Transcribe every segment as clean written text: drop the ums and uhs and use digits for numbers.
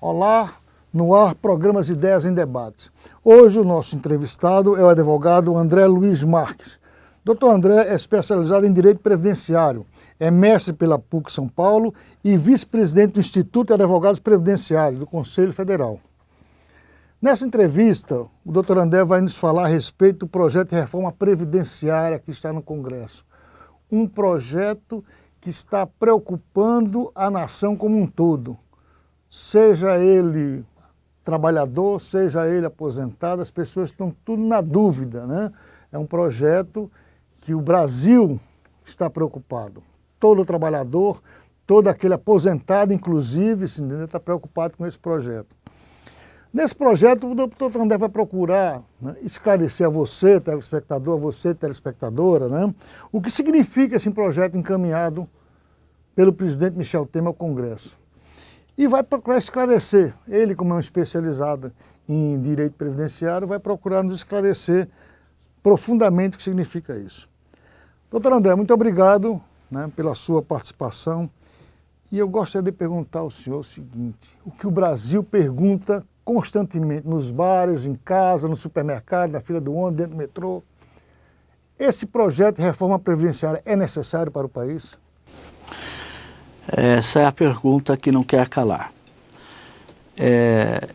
Olá, no ar, programas Ideias em Debate. Hoje o nosso entrevistado é o advogado André Luiz Marques. Dr. André é especializado em Direito Previdenciário, é mestre pela PUC São Paulo e vice-presidente do Instituto de Advogados Previdenciários do Conselho Federal. Nessa entrevista, o Dr. André vai nos falar a respeito do projeto de reforma previdenciária que está no Congresso. Um projeto que está preocupando a nação como um todo. Seja ele trabalhador, seja ele aposentado, as pessoas estão tudo na dúvida, né? É um projeto que o Brasil está preocupado. Todo trabalhador, todo aquele aposentado, inclusive, está preocupado com esse projeto. Nesse projeto, o doutor André vai procurar, né, esclarecer a você, telespectador, a você, telespectadora, né, o que significa esse projeto encaminhado pelo presidente Michel Temer ao Congresso. E vai procurar esclarecer, ele como é um especializado em direito previdenciário, vai procurar nos esclarecer profundamente o que significa isso. Doutor André, muito obrigado, né, pela sua participação. E eu gostaria de perguntar ao senhor o seguinte: o que o Brasil pergunta constantemente nos bares, em casa, no supermercado, na fila do ônibus, dentro do metrô, esse projeto de reforma previdenciária é necessário para o país? Essa é a pergunta que não quer calar.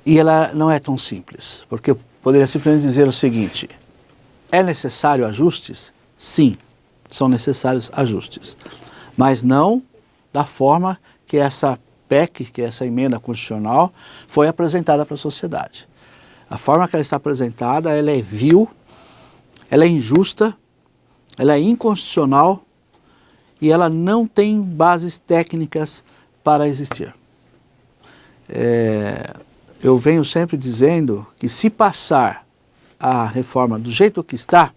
E ela não é tão simples, porque eu poderia simplesmente dizer o seguinte: é necessário ajustes? Sim, são necessários ajustes, mas não da forma que essa PEC, que é essa emenda constitucional, foi apresentada para a sociedade. A forma que ela está apresentada, ela é vil, ela é injusta, ela é inconstitucional e ela não tem bases técnicas para existir. Eu venho sempre dizendo que se passar a reforma do jeito que está,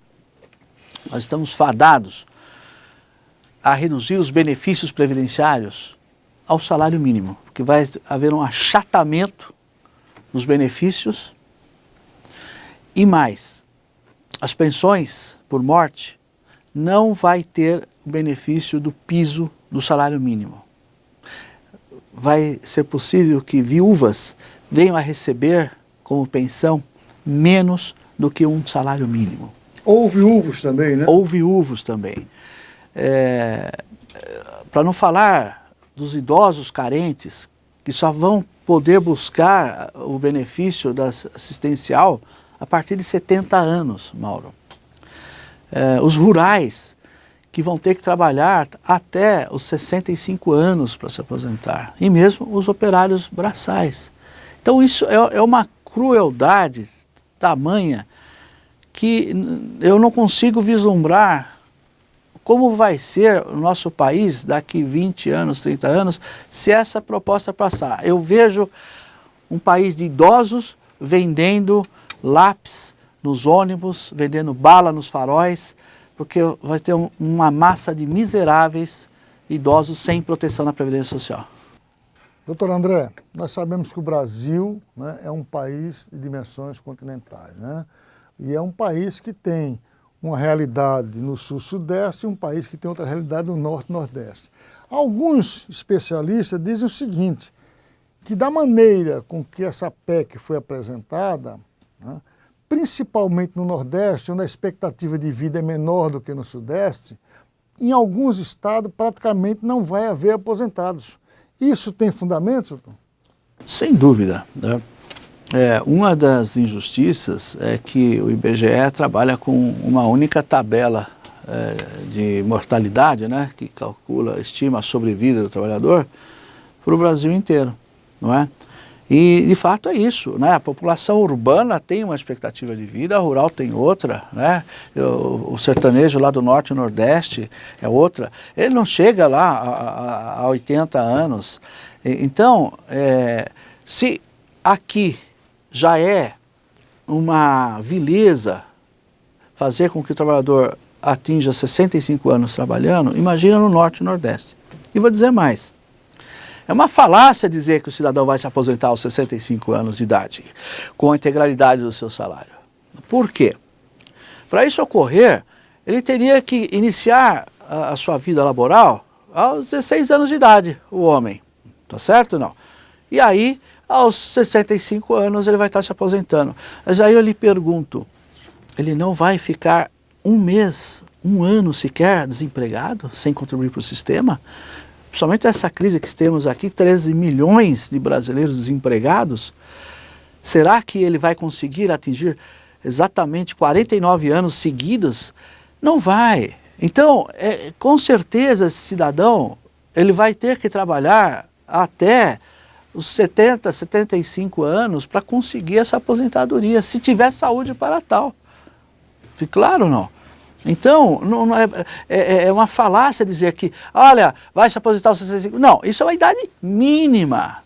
nós estamos fadados a reduzir os benefícios previdenciários ao salário mínimo, porque vai haver um achatamento nos benefícios e mais, as pensões por morte não vai ter o benefício do piso do salário mínimo. Vai ser possível que viúvas venham a receber como pensão menos do que um salário mínimo. Ou viúvos também, né? Ou viúvos também. Para não falar dos idosos carentes, que só vão poder buscar o benefício assistencial a partir de 70 anos, Mauro. Os rurais, que vão ter que trabalhar até os 65 anos para se aposentar, e mesmo os operários braçais. Então isso é uma crueldade tamanha que eu não consigo vislumbrar como vai ser o nosso país daqui 20 anos, 30 anos, se essa proposta passar. Eu vejo um país de idosos vendendo lápis nos ônibus, vendendo bala nos faróis, porque vai ter uma massa de miseráveis idosos sem proteção na Previdência Social. Doutor André, nós sabemos que o Brasil, né, é um país de dimensões continentais, né? E é um país que tem uma realidade no sul-sudeste e um país que tem outra realidade no norte-nordeste. Alguns especialistas dizem o seguinte, que da maneira com que essa PEC foi apresentada, né, principalmente no Nordeste, onde a expectativa de vida é menor do que no Sudeste, em alguns estados praticamente não vai haver aposentados. Isso tem fundamento, doutor? Sem dúvida, né? Uma das injustiças é que o IBGE trabalha com uma única tabela de mortalidade, né, que calcula, estima a sobrevida do trabalhador para o Brasil inteiro, não é? E de fato é isso, né? A população urbana tem uma expectativa de vida, a rural tem outra, né? O sertanejo lá do norte e nordeste é outra. Ele não chega lá a 80 anos. Então, se aqui já é uma vileza fazer com que o trabalhador atinja 65 anos trabalhando, imagina no norte e nordeste. E vou dizer mais. É uma falácia dizer que o cidadão vai se aposentar aos 65 anos de idade, com a integralidade do seu salário. Por quê? Para isso ocorrer, ele teria que iniciar a sua vida laboral aos 16 anos de idade, o homem. Tá certo ou não? E aí, aos 65 anos ele vai estar se aposentando. Mas aí eu lhe pergunto, ele não vai ficar um mês, um ano sequer desempregado, sem contribuir para o sistema? Principalmente essa crise que temos aqui, 13 milhões de brasileiros desempregados, será que ele vai conseguir atingir exatamente 49 anos seguidos? Não vai. Então, com certeza esse cidadão, ele vai ter que trabalhar até os 70, 75 anos para conseguir essa aposentadoria, se tiver saúde para tal. Fica claro ou não? Então, não é uma falácia dizer que, olha, vai se aposentar aos 65. Não, isso é uma idade mínima.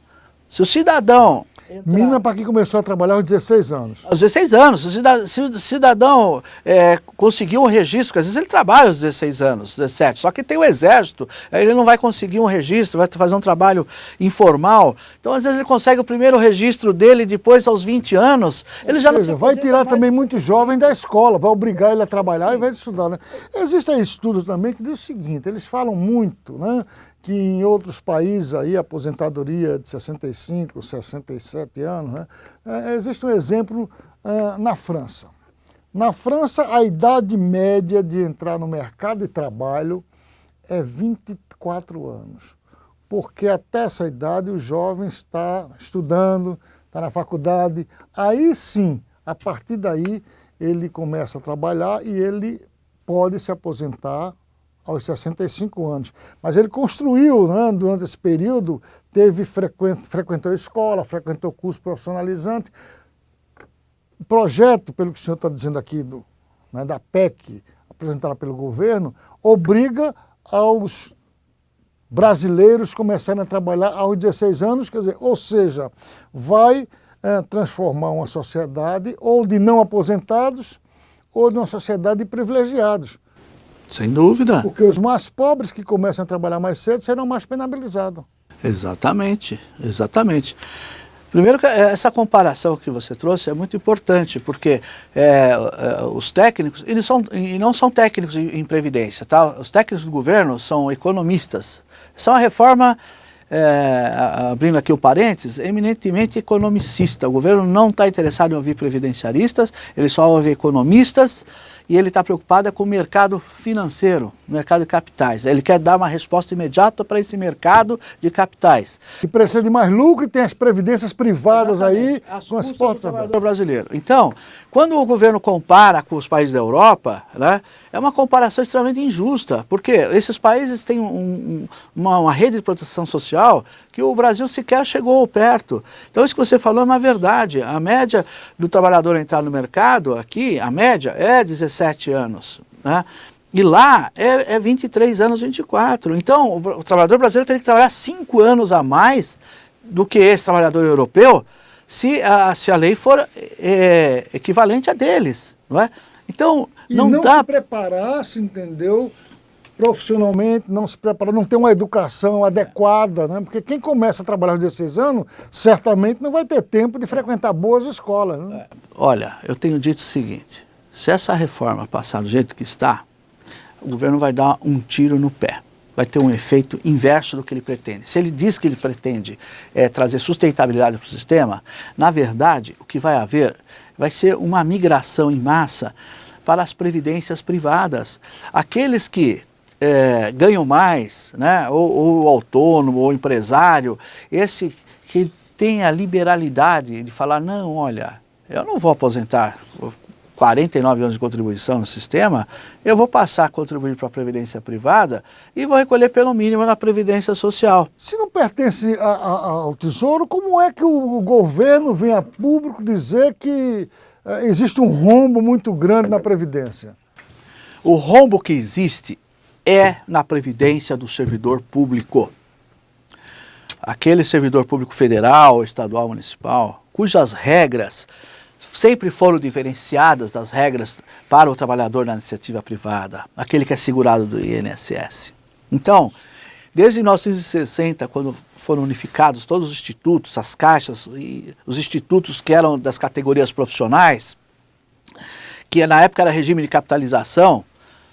Se o cidadão... Mínima para quem começou a trabalhar aos 16 anos. Aos 16 anos. Se o cidadão conseguiu um registro, porque às vezes ele trabalha aos 16 anos, 17, só que tem o exército, aí ele não vai conseguir um registro, vai fazer um trabalho informal. Então, às vezes ele consegue o primeiro registro dele, depois aos 20 anos, ele já não se vai tirar também muito jovem da escola, vai obrigar ele a trabalhar e vai estudar, né? Existem estudos também que dizem o seguinte, eles falam muito, né? Que em outros países aí a aposentadoria de 65, 67 anos, né? Existe um exemplo na França. Na França, a idade média de entrar no mercado de trabalho é 24 anos, porque até essa idade o jovem está estudando, está na faculdade, aí sim, a partir daí ele começa a trabalhar e ele pode se aposentar aos 65 anos. Mas ele construiu, né, durante esse período, frequentou a escola, frequentou curso profissionalizante. O projeto, pelo que o senhor está dizendo aqui, da PEC, apresentada pelo governo, obriga aos brasileiros começarem a trabalhar aos 16 anos, quer dizer, ou seja, vai transformar uma sociedade ou de não aposentados ou de uma sociedade de privilegiados. Sem dúvida. Porque os mais pobres que começam a trabalhar mais cedo serão mais penalizados. Exatamente, exatamente. Primeiro, essa comparação que você trouxe é muito importante, porque os técnicos, eles não são técnicos em previdência, tá? Os técnicos do governo são economistas. São uma reforma, abrindo aqui o parênteses, eminentemente economicista. O governo não está interessado em ouvir previdenciaristas, ele só ouve economistas, e ele está preocupado com o mercado financeiro, mercado de capitais. Ele quer dar uma resposta imediata para esse mercado de capitais. Que precisa de mais lucro e tem as previdências privadas aí com as portas abertas. Brasileiro. Então, quando o governo compara com os países da Europa, né, é uma comparação extremamente injusta, porque esses países têm uma rede de proteção social que o Brasil sequer chegou perto. Então isso que você falou é uma verdade. A média do trabalhador entrar no mercado aqui, a média é 17 anos, né? E lá é 23 anos, 24. Então o trabalhador brasileiro teria que trabalhar 5 anos a mais do que esse trabalhador europeu se a lei for equivalente a deles, não é? Então não dá... se preparar, se entendeu? Profissionalmente, não se prepara, não tem uma educação adequada, né? Porque quem começa a trabalhar aos 16 anos, certamente não vai ter tempo de frequentar boas escolas. Né? Olha, eu tenho dito o seguinte, se essa reforma passar do jeito que está, o governo vai dar um tiro no pé, vai ter um efeito inverso do que ele pretende. Se ele diz que ele pretende trazer sustentabilidade para o sistema, na verdade, o que vai haver vai ser uma migração em massa para as previdências privadas. Aqueles que ganham mais, né, ou autônomo, ou empresário, esse que tem a liberalidade de falar, não, olha, eu não vou aposentar 49 anos de contribuição no sistema, eu vou passar a contribuir para a previdência privada e vou recolher pelo mínimo na previdência social. Se não pertence ao Tesouro, como é que o governo vem a público dizer que existe um rombo muito grande na Previdência? O rombo que existe é na previdência do servidor público. Aquele servidor público federal, estadual, municipal, cujas regras sempre foram diferenciadas das regras para o trabalhador na iniciativa privada, aquele que é segurado do INSS. Então, desde 1960, quando foram unificados todos os institutos, as caixas e os institutos que eram das categorias profissionais, que na época era regime de capitalização,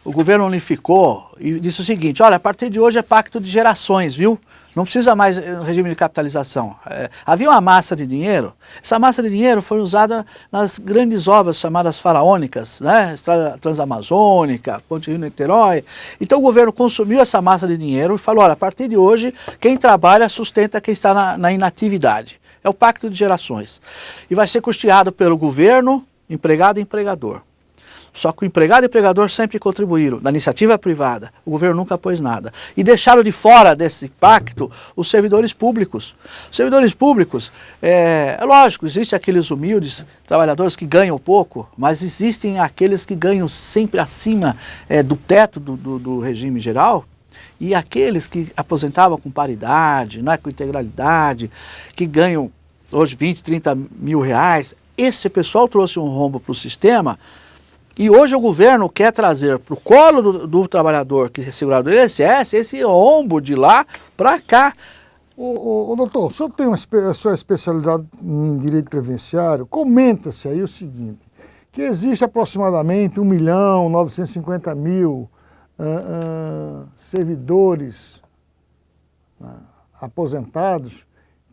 o governo unificou e disse o seguinte, olha, a partir de hoje é pacto de gerações, viu? Não precisa mais regime de capitalização. Havia uma massa de dinheiro, essa massa de dinheiro foi usada nas grandes obras chamadas faraônicas, né? Estrada Transamazônica, Ponte Rio-Niterói. Então o governo consumiu essa massa de dinheiro e falou, olha, a partir de hoje, quem trabalha sustenta quem está na inatividade. É o pacto de gerações. E vai ser custeado pelo governo, empregado e empregador. Só que o empregado e o empregador sempre contribuíram. Na iniciativa privada, o governo nunca pôs nada. E deixaram de fora desse pacto os servidores públicos. Os servidores públicos, é lógico, existem aqueles humildes trabalhadores que ganham pouco, mas existem aqueles que ganham sempre acima do teto do regime geral, e aqueles que aposentavam com paridade, né, com integralidade, que ganham hoje 20, 30 mil reais. Esse pessoal trouxe um rombo para o sistema. E hoje o governo quer trazer para o colo do trabalhador que é segurado do INSS esse rombo de lá para cá. Doutor, o senhor tem a sua especialidade em direito previdenciário. Comenta-se aí o seguinte, que existe aproximadamente 1.950.000 servidores aposentados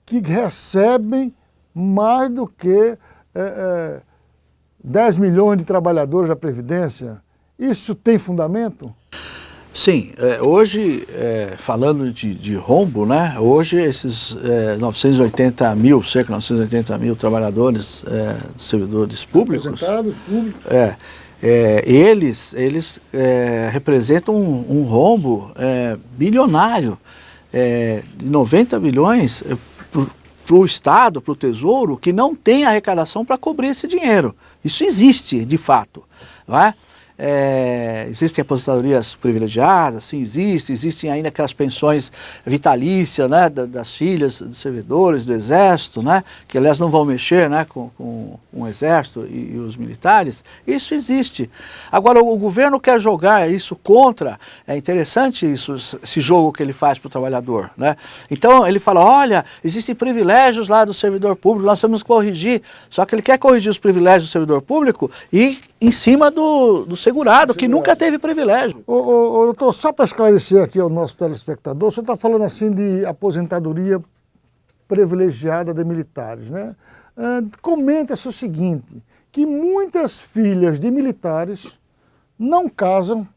que recebem mais do que 10 milhões de trabalhadores da Previdência. Isso tem fundamento? Sim, hoje, falando de rombo, né, hoje esses 980 mil, cerca de 980 mil trabalhadores, servidores públicos, aposentados, públicos, eles representam um rombo bilionário, de 90 bilhões para o Estado, para o Tesouro, que não tem arrecadação para cobrir esse dinheiro. Isso existe, de fato, não é? Existem aposentadorias privilegiadas, sim, existem ainda aquelas pensões vitalícias, né, das filhas dos servidores do Exército, né, que aliás não vão mexer, né, com o Exército e os militares. Isso existe. Agora o governo quer jogar isso contra, é interessante esse jogo que ele faz para o trabalhador, né? Então ele fala, olha, existem privilégios lá do servidor público, nós temos que corrigir, só que ele quer corrigir os privilégios do servidor público e em cima do segurado, que nunca teve privilégio. Doutor, só para esclarecer aqui ao nosso telespectador, o senhor está falando assim de aposentadoria privilegiada de militares, né? Comenta-se o seguinte, que muitas filhas de militares não casam,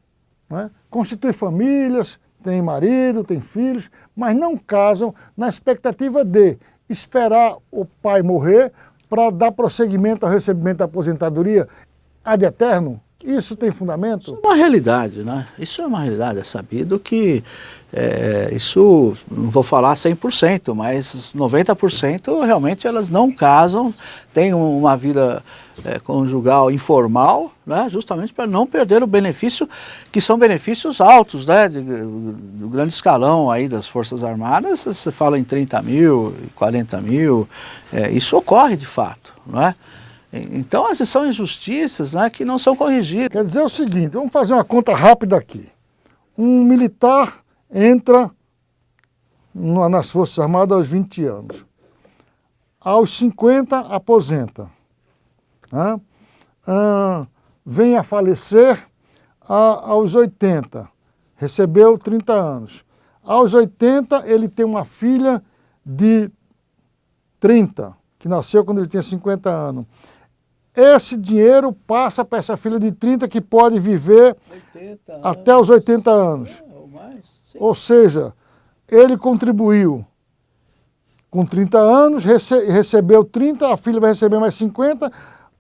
né? Constituem famílias, têm marido, têm filhos, mas não casam na expectativa de esperar o pai morrer para dar prosseguimento ao recebimento da aposentadoria ad eterno. Isso tem fundamento? Isso é uma realidade, né? Isso é uma realidade, é sabido que isso, não vou falar 100%, mas 90% realmente elas não casam, têm uma vida conjugal informal, né? Justamente para não perder o benefício, que são benefícios altos, né? Do grande escalão aí das Forças Armadas, você fala em 30 mil, 40 mil, isso ocorre de fato, não é? Então, essas são injustiças, né, que não são corrigidas. Quer dizer o seguinte, vamos fazer uma conta rápida aqui. Um militar entra nas Forças Armadas aos 20 anos. Aos 50, aposenta. Né? Vem a falecer aos 80. Recebeu 30 anos. Aos 80, ele tem uma filha de 30, que nasceu quando ele tinha 50 anos. Esse dinheiro passa para essa filha de 30 que pode viver até os 80 anos. Ou seja, ele contribuiu com 30 anos, recebeu 30, a filha vai receber mais 50,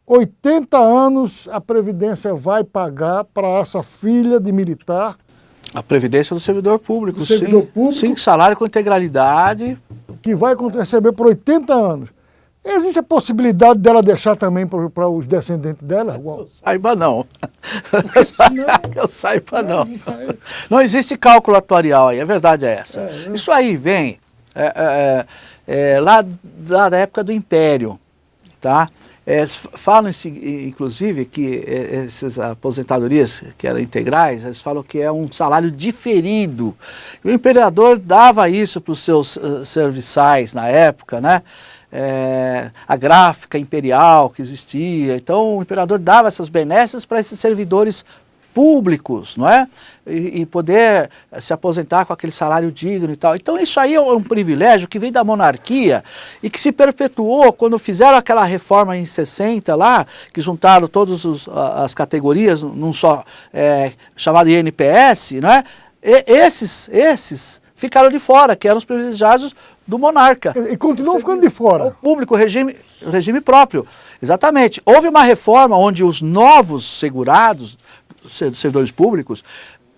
80 anos a Previdência vai pagar para essa filha de militar. A Previdência do servidor público, servidor público, sim, salário com integralidade. Que vai receber por 80 anos. Existe a possibilidade dela deixar também para os descendentes dela? Eu saiba não. Eu saiba não. Não existe cálculo atuarial aí, a verdade é essa. Isso aí vem lá da época do Império, tá? Falam-se, inclusive, que essas aposentadorias que eram integrais, eles falam que é um salário diferido. O imperador dava isso para os seus serviçais na época, né? A gráfica imperial que existia. Então o imperador dava essas benesses para esses servidores públicos, não é? E poder se aposentar com aquele salário digno e tal. Então isso aí é um privilégio que vem da monarquia e que se perpetuou quando fizeram aquela reforma em 60 lá, que juntaram todas as categorias num só, chamado INPS, não é? Esses ficaram de fora, que eram os privilegiados do monarca. E continuam ficando de fora. O público, regime próprio. Exatamente. Houve uma reforma onde os novos segurados, servidores públicos,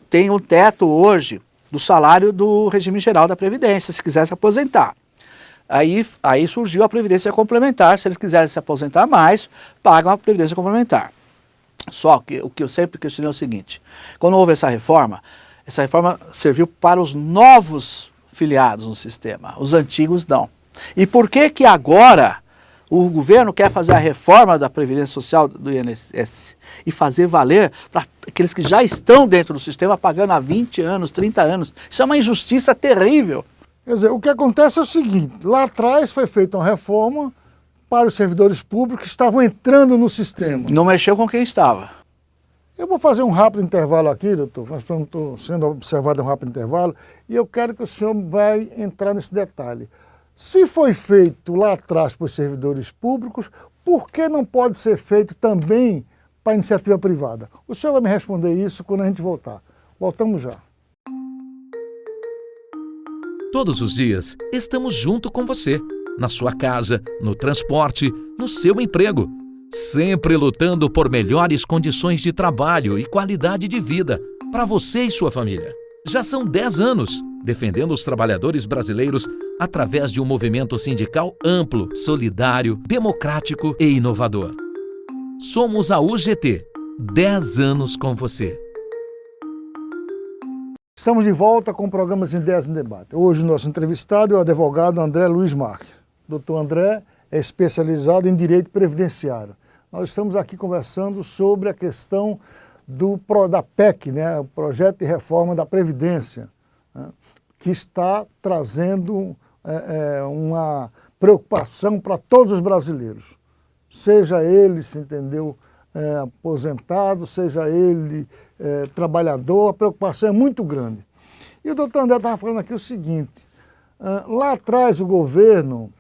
têm um teto hoje do salário do regime geral da Previdência, se quiser se aposentar. Aí surgiu a Previdência Complementar, se eles quiserem se aposentar mais, pagam a Previdência Complementar. Só que o que eu sempre questionei é o seguinte, quando houve essa reforma serviu para os novos filiados no sistema, os antigos não. E por que agora o governo quer fazer a reforma da Previdência Social do INSS e fazer valer para aqueles que já estão dentro do sistema pagando há 20 anos, 30 anos? Isso é uma injustiça terrível. Quer dizer, o que acontece é o seguinte, lá atrás foi feita uma reforma para os servidores públicos que estavam entrando no sistema. Não mexeu com quem estava. Eu vou fazer um rápido intervalo aqui, doutor, nós estamos sendo observado um rápido intervalo, e eu quero que o senhor vai entrar nesse detalhe. Se foi feito lá atrás para os servidores públicos, por que não pode ser feito também para a iniciativa privada? O senhor vai me responder isso quando a gente voltar. Voltamos já. Todos os dias, estamos junto com você, na sua casa, no transporte, no seu emprego, sempre lutando por melhores condições de trabalho e qualidade de vida para você e sua família. Já são 10 anos defendendo os trabalhadores brasileiros através de um movimento sindical amplo, solidário, democrático e inovador. Somos a UGT, 10 anos com você. Estamos de volta com o programa Ideias em Debate. Hoje o nosso entrevistado é o advogado André Luiz Marques. Doutor André é especializado em direito previdenciário. Nós estamos aqui conversando sobre a questão da PEC, né, o Projeto de Reforma da Previdência, né, que está trazendo uma preocupação para todos os brasileiros. Seja ele, se entendeu, aposentado, seja ele trabalhador, a preocupação é muito grande. E o doutor André estava falando aqui o seguinte, lá atrás o governo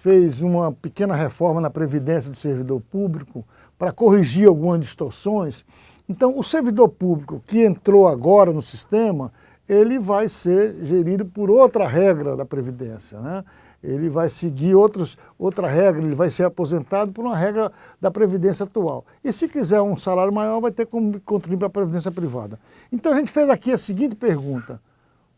fez uma pequena reforma na Previdência do servidor público para corrigir algumas distorções. Então, o servidor público que entrou agora no sistema, ele vai ser gerido por outra regra da Previdência, né? Ele vai seguir outra regra, ele vai ser aposentado por uma regra da Previdência atual. E se quiser um salário maior, vai ter que contribuir para a Previdência privada. Então, a gente fez aqui a seguinte pergunta.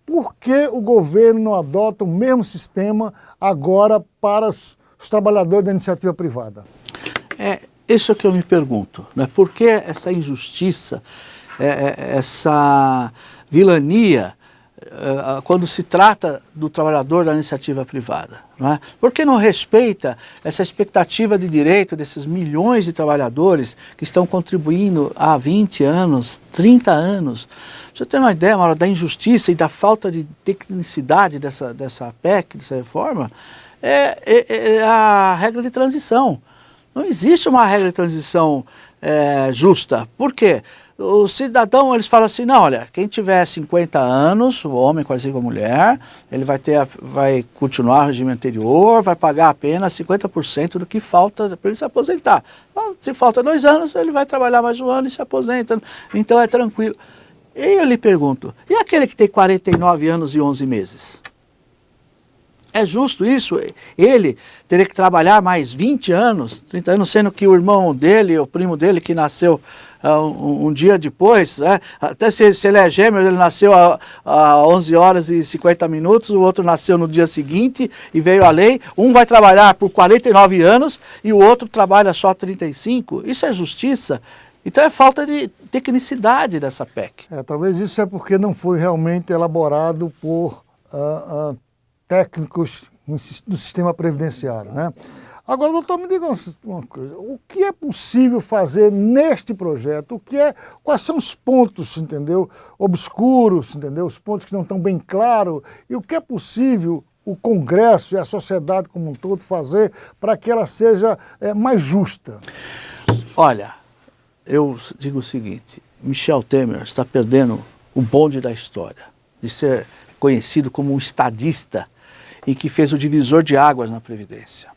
Por que o governo não adota o mesmo sistema agora para os trabalhadores da iniciativa privada? Isso é que eu me pergunto, né? Por que essa injustiça, essa vilania, quando se trata do trabalhador da iniciativa privada? Não é? Por que não respeita essa expectativa de direito desses milhões de trabalhadores que estão contribuindo há 20 anos, 30 anos? Você tem uma ideia, Mauro, da injustiça e da falta de tecnicidade dessa PEC, dessa reforma? É a regra de transição. Não existe uma regra de transição justa. Por quê? O cidadão, eles falam assim, não, olha, quem tiver 50 anos, o homem quase com a mulher, ele vai continuar o regime anterior, vai pagar apenas 50% do que falta para ele se aposentar. Então, se falta 2 anos, ele vai trabalhar mais 1 ano e se aposenta. Então é tranquilo. E eu lhe pergunto, e aquele que tem 49 anos e 11 meses? É justo isso? Ele teria que trabalhar mais 20 anos, 30 anos, sendo que o irmão dele, o primo dele que nasceu um dia depois, até se ele é gêmeo, ele nasceu a 11 horas e 50 minutos, o outro nasceu no dia seguinte e veio a lei, um vai trabalhar por 49 anos e o outro trabalha só 35, isso é justiça? Então é falta de tecnicidade dessa PEC. Talvez isso é porque não foi realmente elaborado por técnicos no sistema previdenciário, né? Agora, doutor, me diga uma coisa, o que é possível fazer neste projeto? Quais são os pontos, entendeu, obscuros, entendeu, os pontos que não estão bem claros, e o que é possível o Congresso e a sociedade como um todo fazer para que ela seja mais justa? Olha, eu digo o seguinte, Michel Temer está perdendo o bonde da história, de ser conhecido como um estadista e que fez o divisor de águas na Previdência.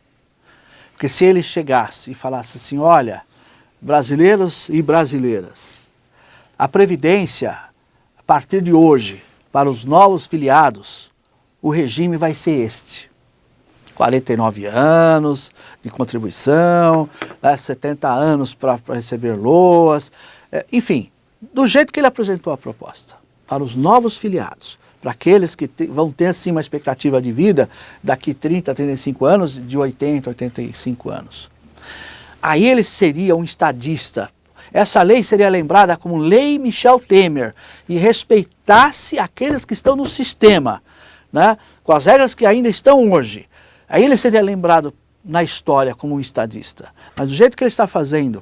Porque se ele chegasse e falasse assim, olha, brasileiros e brasileiras, a Previdência, a partir de hoje, para os novos filiados, o regime vai ser este. 49 anos de contribuição, 70 anos para receber LOAS, enfim, do jeito que ele apresentou a proposta, para os novos filiados, para aqueles que vão ter sim uma expectativa de vida daqui 30, 35 anos, de 80, 85 anos. Aí ele seria um estadista. Essa lei seria lembrada como Lei Michel Temer e respeitasse aqueles que estão no sistema, né, com as regras que ainda estão hoje. Aí ele seria lembrado na história como um estadista. Mas do jeito que ele está fazendo,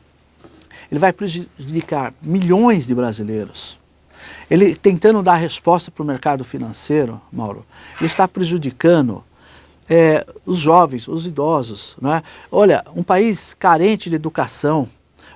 ele vai prejudicar milhões de brasileiros. Ele tentando dar resposta para o mercado financeiro, Mauro, ele está prejudicando os jovens, os idosos, né? Olha, um país carente de educação,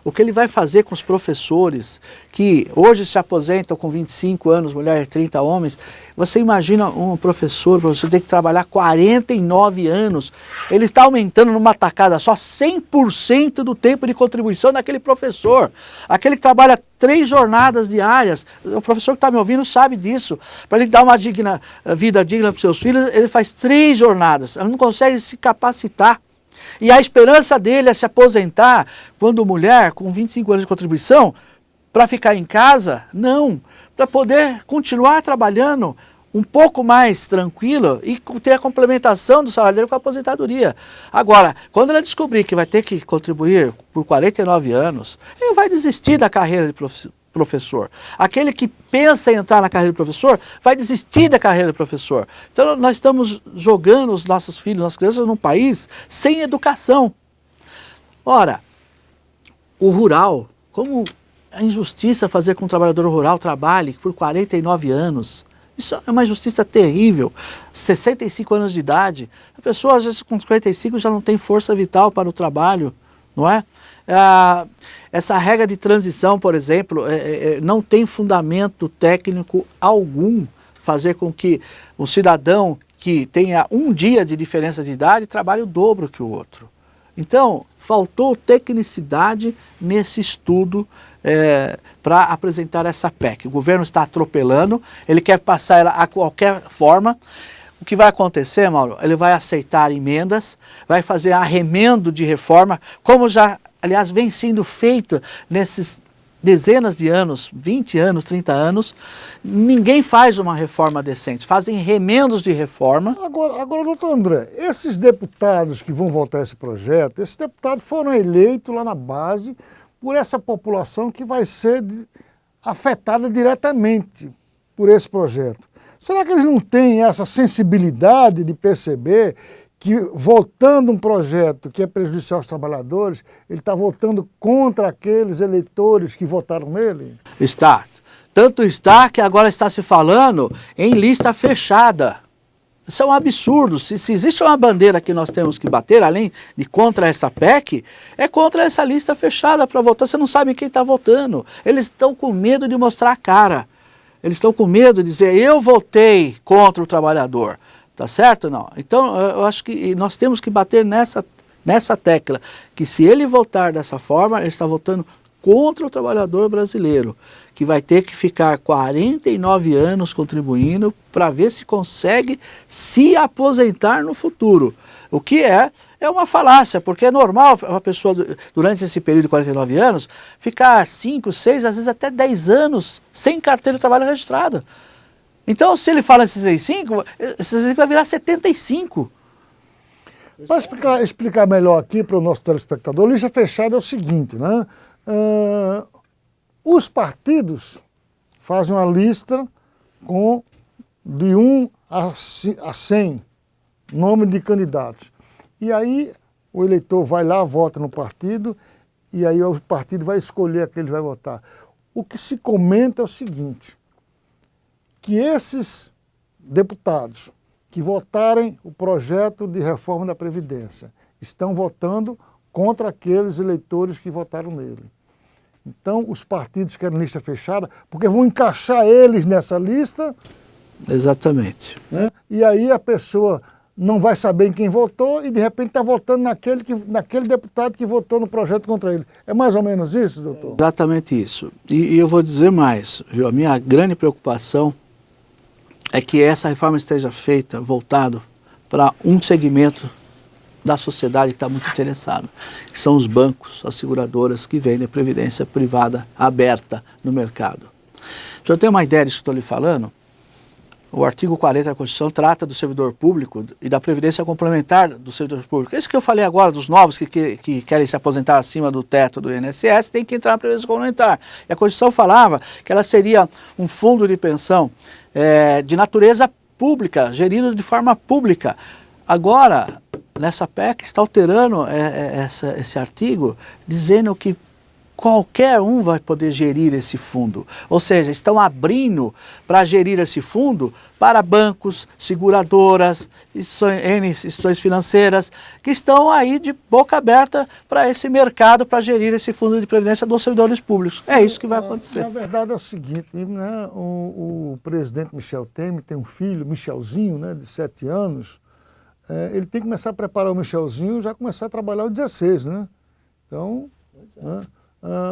o que ele vai fazer com os professores que hoje se aposentam com 25 anos, mulher 30 homens, você imagina um professor tem que trabalhar 49 anos, ele está aumentando numa tacada só 100% do tempo de contribuição daquele professor. Aquele que trabalha 3 jornadas diárias, o professor que está me ouvindo sabe disso, para ele dar uma vida digna para os seus filhos, ele faz 3 jornadas, ele não consegue se capacitar. E a esperança dele é se aposentar quando mulher, com 25 anos de contribuição, para ficar em casa? Não, para poder continuar trabalhando um pouco mais tranquilo e ter a complementação do salário dele com a aposentadoria. Agora, quando ele descobrir que vai ter que contribuir por 49 anos, ele vai desistir da carreira de professor. Aquele que pensa em entrar na carreira de professor vai desistir da carreira de professor. Então nós estamos jogando os nossos filhos, nossas crianças num país sem educação. Ora, o rural, como a injustiça fazer com que um trabalhador rural trabalhe por 49 anos, isso é uma injustiça terrível. 65 anos de idade, a pessoa às vezes com 55 já não tem força vital para o trabalho, não é? Essa regra de transição, por exemplo, não tem fundamento técnico algum fazer com que um cidadão que tenha um dia de diferença de idade trabalhe o dobro que o outro. Então, faltou tecnicidade nesse estudo para apresentar essa PEC. O governo está atropelando, ele quer passar ela a qualquer forma. O que vai acontecer, Mauro? Ele vai aceitar emendas, vai fazer arremendo de reforma, como já, aliás, vem sendo feito nesses dezenas de anos, 20 anos, 30 anos. Ninguém faz uma reforma decente, fazem remendos de reforma. Agora, doutor André, esses deputados que vão votar esse projeto, esses deputados foram eleitos lá na base por essa população que vai ser afetada diretamente por esse projeto. Será que eles não têm essa sensibilidade de perceber que, votando um projeto que é prejudicial aos trabalhadores, ele está votando contra aqueles eleitores que votaram nele? Está. Tanto está que agora está se falando em lista fechada. Isso é um absurdo. Se existe uma bandeira que nós temos que bater, além de contra essa PEC, é contra essa lista fechada para votar. Você não sabe quem está votando. Eles estão com medo de mostrar a cara. Eles estão com medo de dizer, eu votei contra o trabalhador. Tá certo ou não? Então, eu acho que nós temos que bater nessa tecla, que se ele votar dessa forma, ele está votando contra o trabalhador brasileiro, que vai ter que ficar 49 anos contribuindo para ver se consegue se aposentar no futuro. O que é uma falácia, porque é normal uma pessoa, durante esse período de 49 anos, ficar 5, 6, às vezes até 10 anos sem carteira de trabalho registrada. Então, se ele fala 65, vai virar 75. Para explicar melhor aqui para o nosso telespectador, lista fechada é o seguinte, né? Os partidos fazem uma lista de 1 a 100 nomes de candidatos. E aí o eleitor vai lá, vota no partido, e aí o partido vai escolher a quem ele vai votar. O que se comenta é o seguinte, que esses deputados que votarem o projeto de reforma da Previdência estão votando contra aqueles eleitores que votaram nele. Então, os partidos querem lista fechada, porque vão encaixar eles nessa lista. Exatamente. Né? E aí a pessoa não vai saber em quem votou e, de repente, está votando naquele deputado que votou no projeto contra ele. É mais ou menos isso, doutor? Exatamente isso. E eu vou dizer mais, viu? A minha grande preocupação é que essa reforma esteja feita, voltado para um segmento da sociedade que está muito interessado, que são os bancos, as seguradoras que vendem a previdência privada aberta no mercado. Para eu ter uma ideia disso que estou lhe falando, o artigo 40 da Constituição trata do servidor público e da previdência complementar do servidor público. Isso que eu falei agora dos novos que querem se aposentar acima do teto do INSS, tem que entrar na previdência complementar. E a Constituição falava que ela seria um fundo de pensão de natureza pública, gerido de forma pública. Agora, nessa PEC está alterando esse artigo, dizendo que qualquer um vai poder gerir esse fundo. Ou seja, estão abrindo para gerir esse fundo para bancos, seguradoras, instituições financeiras, que estão aí de boca aberta para esse mercado, para gerir esse fundo de previdência dos servidores públicos. É isso que vai acontecer. Na verdade é o seguinte, né, o presidente Michel Temer tem um filho, Michelzinho, né, de 7 anos, ele tem que começar a preparar o Michelzinho e já começar a trabalhar aos 16, né? Então, né,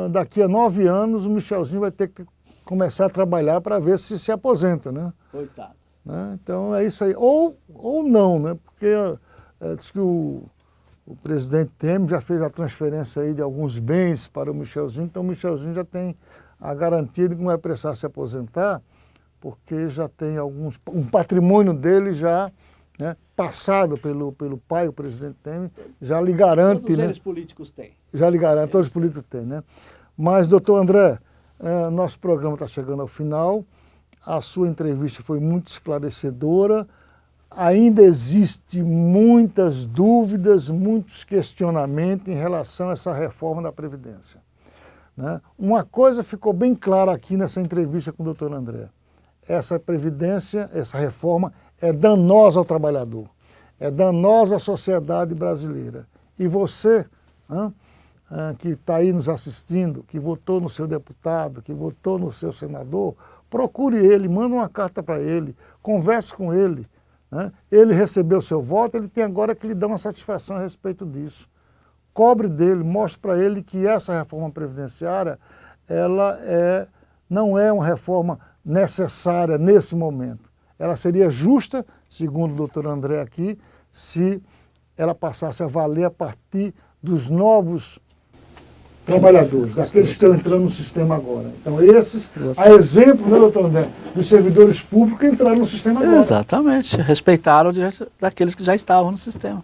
daqui a 9 anos o Michelzinho vai ter que começar a trabalhar para ver se aposenta, né? Coitado. Né? Então é isso aí. Ou não, né? Porque diz que o presidente Temer já fez a transferência aí de alguns bens para o Michelzinho, então o Michelzinho já tem a garantia de que não vai precisar se aposentar, porque já tem um patrimônio dele já, né, passado pelo pai, o presidente Temer, já lhe garante... Todos né, eles políticos têm. Já lhe garante, todos os políticos têm, né? Mas, doutor André, nosso programa está chegando ao final, a sua entrevista foi muito esclarecedora, ainda existe muitas dúvidas, muitos questionamentos em relação a essa reforma da Previdência. Né? Uma coisa ficou bem clara aqui nessa entrevista com o doutor André, essa Previdência, essa reforma é danosa ao trabalhador, é danosa à sociedade brasileira. E você, que está aí nos assistindo, que votou no seu deputado, que votou no seu senador, procure ele, manda uma carta para ele, converse com ele. Né? Ele recebeu o seu voto, ele tem agora que lhe dar uma satisfação a respeito disso. Cobre dele, mostre para ele que essa reforma previdenciária, ela não é uma reforma necessária nesse momento. Ela seria justa, segundo o doutor André aqui, se ela passasse a valer a partir dos novos trabalhadores, daqueles que estão entrando no sistema agora. Então esses, a exemplo, né, doutor André, dos servidores públicos que entraram no sistema agora. Exatamente, respeitaram o direito daqueles que já estavam no sistema.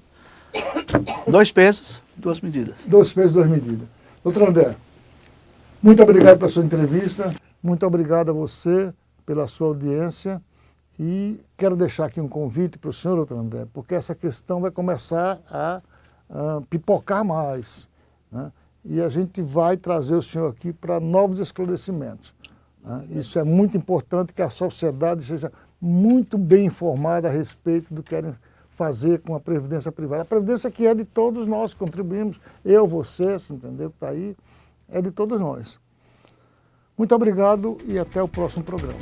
2 pesos, 2 medidas. 2 pesos, 2 medidas. Doutor André, muito obrigado pela sua entrevista, muito obrigado a você pela sua audiência e quero deixar aqui um convite para o senhor, doutor André, porque essa questão vai começar a pipocar mais, né? E a gente vai trazer o senhor aqui para novos esclarecimentos. Né? Isso é muito importante, que a sociedade seja muito bem informada a respeito do que querem fazer com a previdência privada. A previdência que é de todos nós que contribuímos, eu, você, entendeu, que está aí, é de todos nós. Muito obrigado e até o próximo programa.